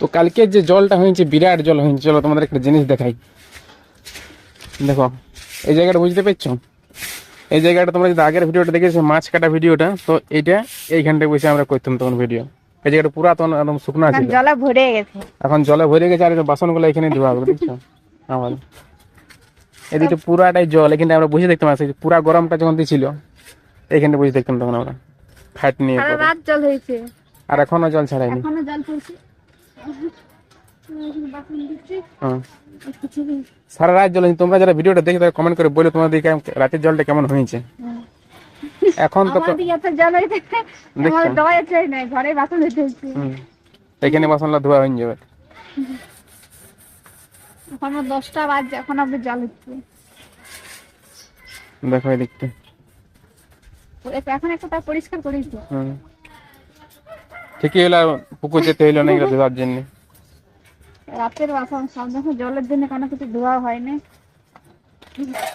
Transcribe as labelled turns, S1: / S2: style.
S1: তো কালকে যে জলটা হয়েছে বিরাট জল হয়েছে। চলো তোমাদের একটা জিনিস দেখাই। দেখো এই জায়গাটা বুঝতে পারছো? এই জায়গাটা তোমরা যদি আগের ভিডিওটা দেখেছো, মাছ কাটা ভিডিওটা, তো এইটা এইখানটায় বসে আমরা করতাম তখন ভিডিও। এই জায়গাটা পুরাতন একদম শুকনা ছিল,
S2: জলে ভরে গেছে।
S1: এখন জলে ভরে গেছে। আর বাসনগুলো এখানে ধোয়া হবে, দেখছো আমাদের এদিকে পুরাটাই জল। এখানটা আমরা বসে দেখতাম, আসে পুরা গরমটা যখন ছিল এইখানটা বসে দেখতাম তখন আমরা খাট নিয়ে
S2: সারা
S1: পরে।
S2: রাত জল হয়েছে,
S1: আর এখনো জল ছাড়াইনি।
S2: এখনো জল পড়ছে। বাসন দিচ্ছি।
S1: হ্যাঁ, সারা রাত জল হয়েছে। তোমরা যারা ভিডিওটা দেখে তারা কমেন্ট করে বলো তোমাদের দিকে রাতের জলটা কেমন হয়েছে। এখন তো
S2: আমাদের এত জল হয়েছে, আমাদের দেওয়া যাচ্ছে না, ঘরে বাসন ধুতে হচ্ছে।
S1: এখানে বাসনটা ধোয়া হয়ে যাবে।
S2: এখনো 10টা বাজে, এখন অব্দি জল হচ্ছে।
S1: দেখো এদিকটা।
S2: এখন একটু তার পরিষ্কার করিস।
S1: ঠিকই হলো, পুকুর যেতে হইলো না এগুলো ধোয়ার জন্য।
S2: রাতের বাসন সব যখন জলের জন্য কোনো কিছু ধোয়া হয়নি।